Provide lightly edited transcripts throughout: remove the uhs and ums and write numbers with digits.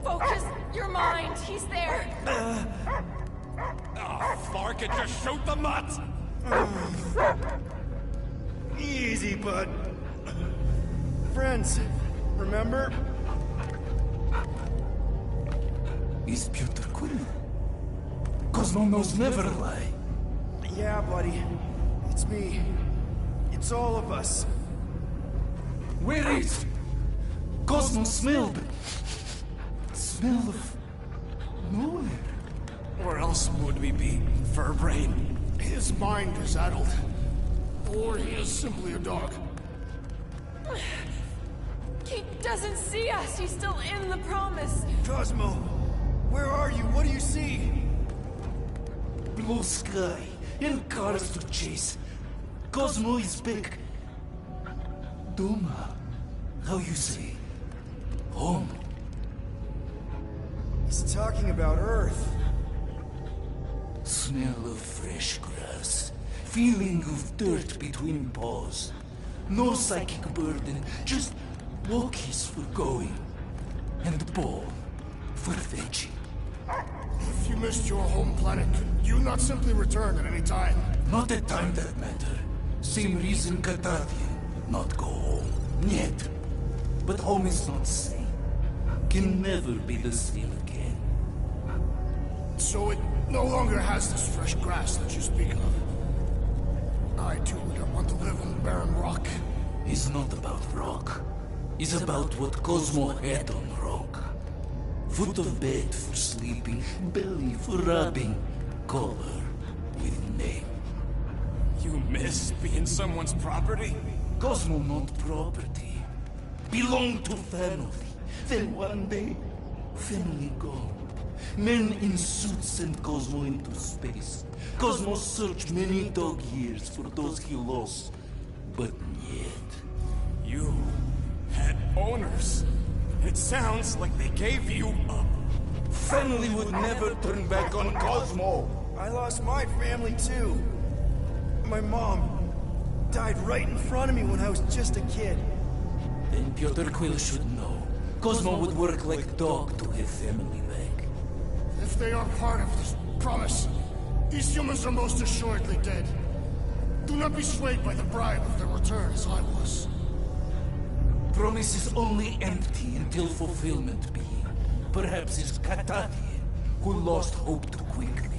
Focus your mind. He's there. Oh, Flark, it just shoot the mutt! Easy, bud. Friends, remember? Is Peter Quill? Cosmo knows never lie. Yeah, buddy. It's me. It's all of us. Where is Cosmo smelled? Smell of nowhere. Where else would we be, Furbrain? His mind is addled. Or he is simply a dog. He doesn't see us. He's still in the promise. Cosmo, where are you? What do you see? Blue sky and cars to chase. Cosmo is back. Doma, how you say? Home. He's talking about Earth. Smell of fresh grass. Feeling of dirt between paws. No psychic burden, just walkies for going. And ball for fetching. If you missed your home planet, could you not simply return at any time? Not a time that matter. Same reason Katathi not go home. Yet. But home is not same. Can never be the same again. So it no longer has this fresh grass that you speak of. I too would not want to live on the barren rock. It's not about rock. It's about what Cosmo had on rock. Foot of bed for sleeping, belly for rubbing, color with name. You miss being someone's property? Cosmo not property. Belong to family. Then one day, family gone. Men in suits sent Cosmo into space. Cosmo searched many dog years for those he lost. But yet... You had owners. It sounds like they gave you up. Family would never turn back on Cosmo. I lost my family too. My mom died right in front of me when I was just a kid. And Piotr Quill should know. Cosmo would work like dog to have family back. If they are part of this promise, these humans are most assuredly dead. Do not be swayed by the bribe of their return as I was. Promise is only empty until fulfillment be. Perhaps it's Katathi who lost hope too quickly.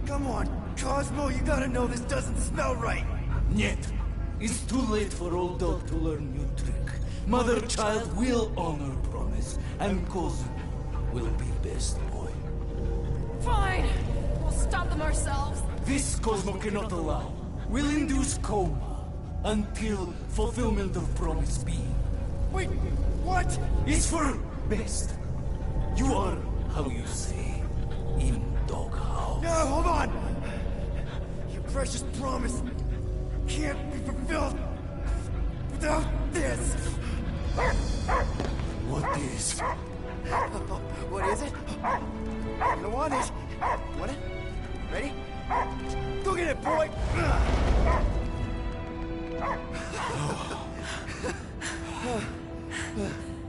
Come on, Cosmo, you gotta know this doesn't smell right. Yet, it's too late for old dog to learn new trick. Mother-child will honor promise, and Cosmo will be best boy. Fine. We'll stop them ourselves. This Cosmo cannot allow. Will induce coma until fulfillment of promise be. Wait, what? It's for best. You are, how you say, in doghouse. No, hold on! Your precious promise can't be fulfilled without this! What is? What is it? You don't want it. Want it? Ready? Go get it, boy!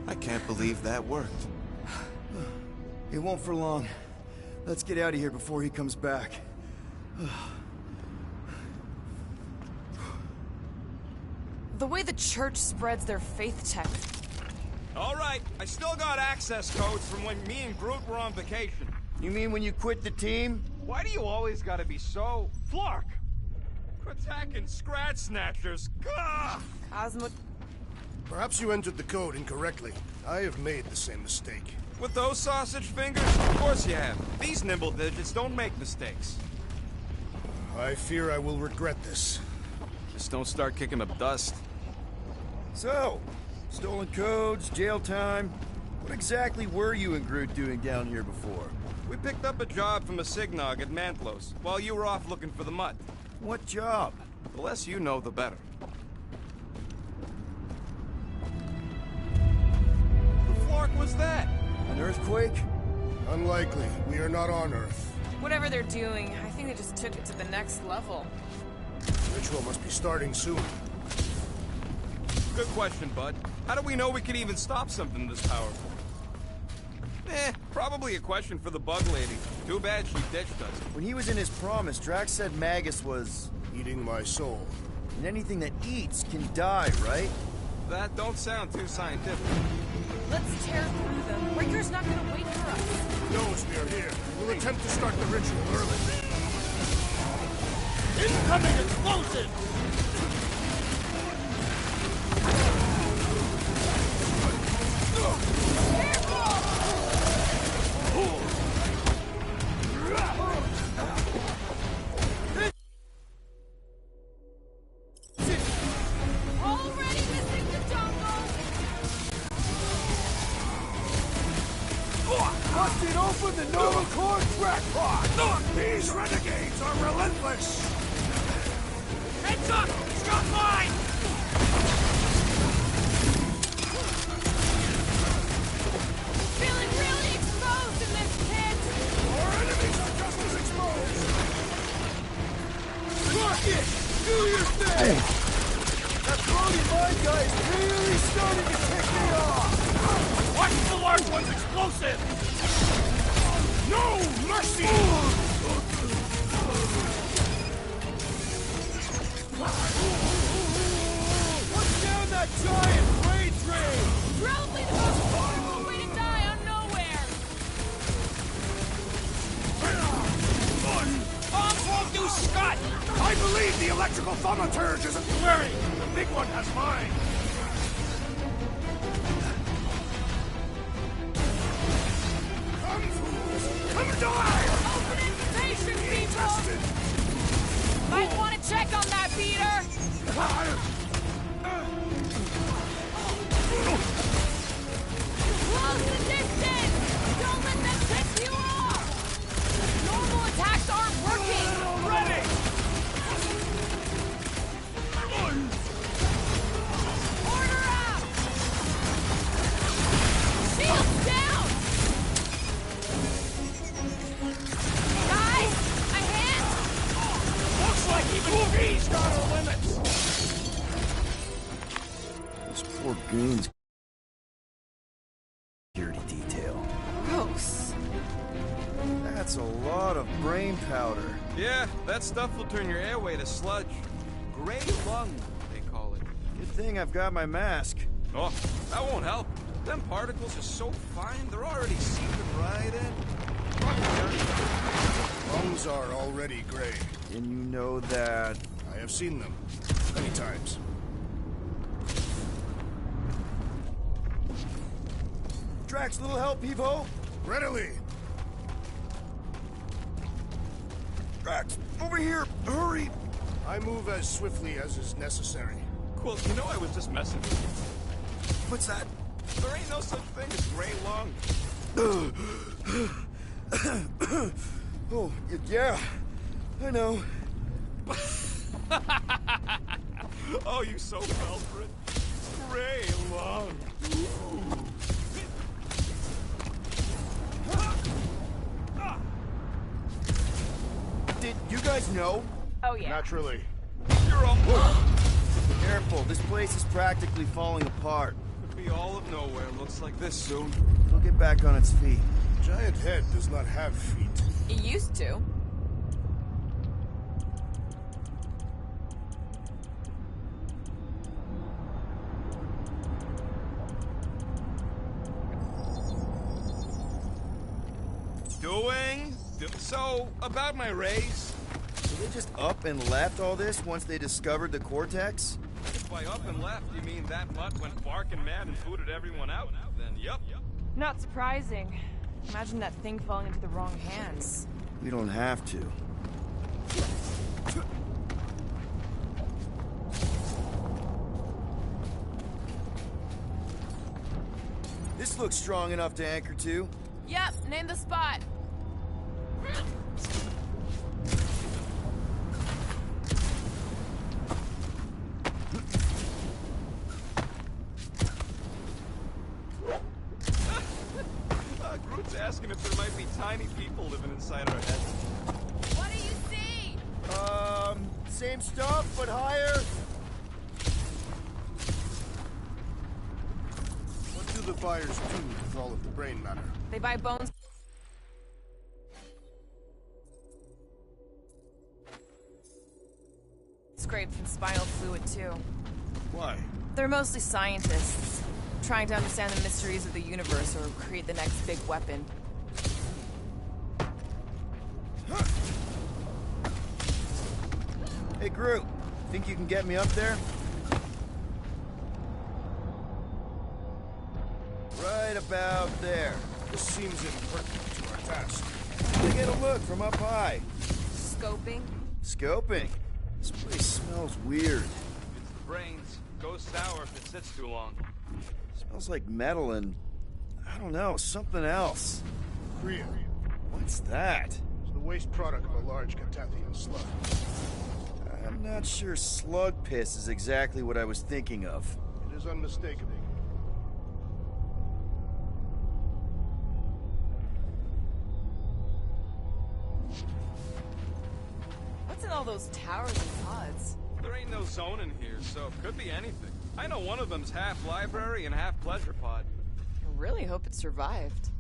I can't believe that worked. It won't for long. Let's get out of here before he comes back. The way the church spreads their faith tech. All right, I still got access codes from when me and Groot were on vacation. You mean when you quit the team? Why do you always gotta be so... Flark! Quit attacking Scratch Snatchers! Gah! Cosmo... Perhaps you entered the code incorrectly. I have made the same mistake. With those sausage fingers? Of course you have. These nimble digits don't make mistakes. I fear I will regret this. Just don't start kicking up dust. So, stolen codes, jail time. What exactly were you and Groot doing down here before? We picked up a job from a Signog at Mantlos, while you were off looking for the mutt. What job? The less you know, the better. The Flark was that? An earthquake? Unlikely. We are not on Earth. Whatever they're doing, I think they just took it to the next level. Ritual must be starting soon. Good question, bud. How do we know we can even stop something this powerful? Probably a question for the bug lady. Too bad she ditched us. When he was in his promise, Drax said Magus was... Eating my soul. And anything that eats can die, right? That don't sound too scientific. Let's tear through them. Breaker's not gonna wait for us. He knows we are here. We'll attempt to start the ritual early. Incoming explosive! Already missing the jungle. Busted open the Nova Core crackpot! These renegades are relentless! Heads up! Stop mine! Feeling really exposed in this pit. Our enemies are just as exposed! Rocket! Do your thing! That floating mine guy is really starting to tick me off! Watch the large one's explosive! No mercy! What's down that giant freight train? Probably the most horrible way to die on nowhere. Bombs won't do scut! I believe the electrical thaumaturge isn't clearing! The big one has mine! Come, fools! Come die! Open invitation, people. Might want to check on that beater. Close the distance. Don't let them piss you off. Normal attacks aren't working. Ready! Order out. Shields down. Guys, a hand. Looks like even he's got our limits! Those poor goons. Security detail. Gross. That's a lot of brain powder. Yeah, that stuff will turn your airway to sludge. Gray lung, they call it. Good thing I've got my mask. Oh, that won't help. Them particles are so fine, they're already seeping right in. Lungs are already gray. And you know that... I have seen them. Many times. Drax, little help, Evo? Readily! Drax, over here! Hurry! I move as swiftly as is necessary. Cool, you know I was just messing with you. What's that? There ain't no such thing as gray lung. Oh, yeah. I know. Oh, you so fell for it. Gray lung. Did you guys know? Oh yeah. Naturally. You're a... Careful, this place is practically falling apart. Could be all of nowhere. Looks like this soon. It'll get back on its feet. Giant head does not have feet. It used to. So, about my raise. So they just up and left all this once they discovered the Cortex? If by up and left you mean that mutt went barking mad and booted everyone out, then yup. Not surprising. Imagine that thing falling into the wrong hands. We don't have to. This looks strong enough to anchor to. Yep, name the spot. Groot's asking if there might be tiny people living inside our heads. What do you see? Same stuff, but higher. What do the purifiers do with all of the brain matter? They buy bones. Scrapes and spinal fluid, too. Why? They're mostly scientists, trying to understand the mysteries of the universe or create the next big weapon. Hey, Groot. Think you can get me up there? Right about there. This seems impertinent to our task. To get a look from up high. Scoping? Scoping. This place smells weird. It's the brains. Goes sour if it sits too long. Smells like metal and, I don't know, something else. Kriya. What's that? It's the waste product of a large Catathian slug. I'm not sure slug piss is exactly what I was thinking of. It is unmistakable. What's in all those towers and pods? There ain't no zone in here, so it could be anything. I know one of them's half library and half pleasure pod. I really hope it survived.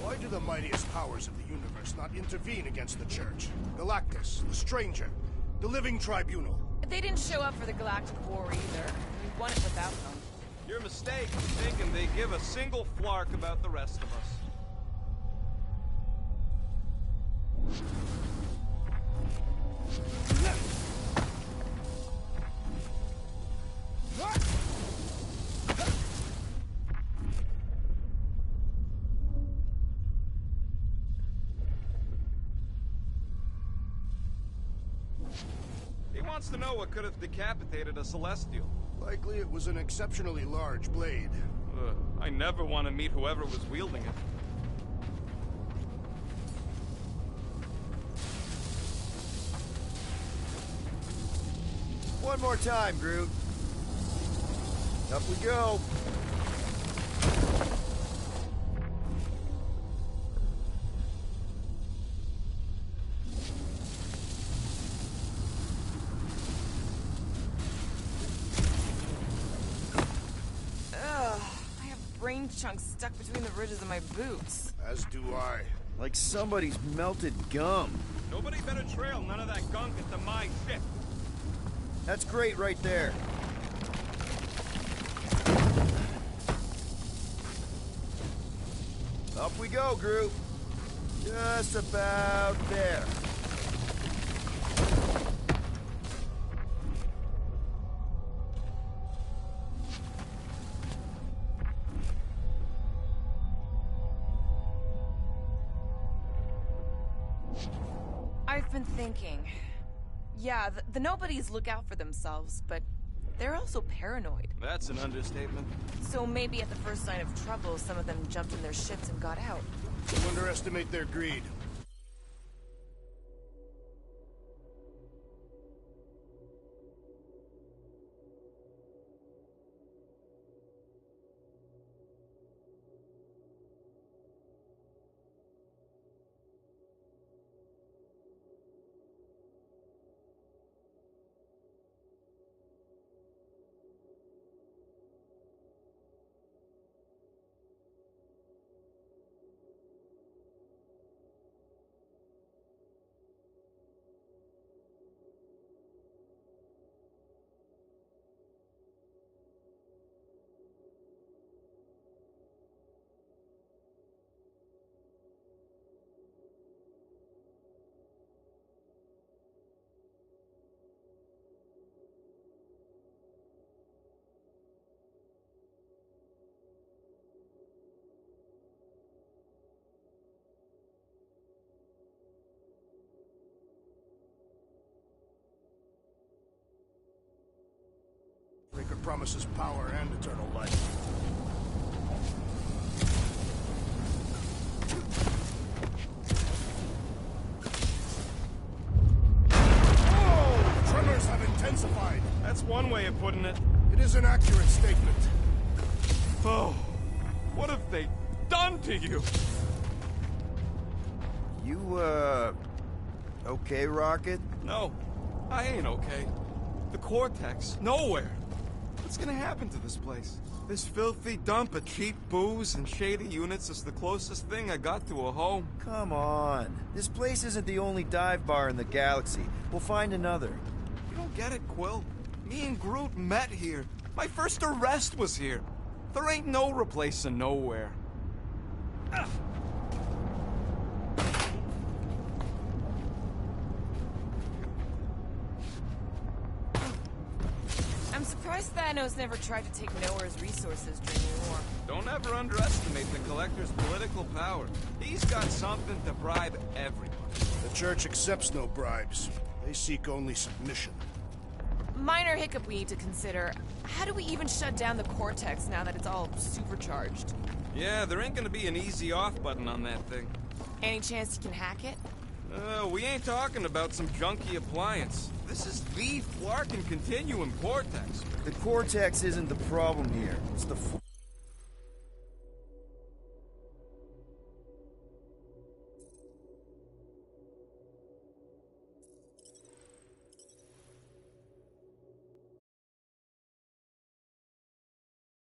Why do the mightiest powers of the universe not intervene against the Church? Galactus, the Stranger, the Living Tribunal. They didn't show up for the Galactic War either. We won it without them. Your mistake is thinking they give a single flark about the rest of us. He wants to know what could have decapitated a Celestial. Likely it was an exceptionally large blade. I never want to meet whoever was wielding it. One more time, Groot. Up we go. Brain chunks stuck between the ridges of my boots. As do I. Like somebody's melted gum. Nobody better trail none of that gunk into my ship. That's great right there. Up we go, Groot. Just about there. I've been thinking. Yeah, the nobodies look out for themselves, but they're also paranoid. That's an understatement. So maybe at the first sign of trouble, some of them jumped in their ships and got out. Don't underestimate their greed. Breaker promises power and eternal life. Oh! Tremors have intensified. That's one way of putting it. It is is an accurate statement. Oh, what have they done to you? You, okay, Rocket? No, I ain't okay. The Cortex, nowhere. What's gonna happen to this place? This filthy dump of cheap booze and shady units is the closest thing I got to a home. Come on. This place isn't the only dive bar in the galaxy. We'll find another. You don't get it, Quill. Me and Groot met here. My first arrest was here. There ain't no replacing nowhere. Ugh. I'm surprised Thanos never tried to take Nowhere's resources during the war. Don't ever underestimate the Collector's political power. He's got something to bribe everybody. The Church accepts no bribes. They seek only submission. Minor hiccup we need to consider. How do we even shut down the Cortex now that it's all supercharged? Yeah, there ain't gonna be an easy off button on that thing. Any chance you can hack it? We ain't talking about some junky appliance. This is the Flarkin Continuum Cortex. The Cortex isn't the problem here. It's the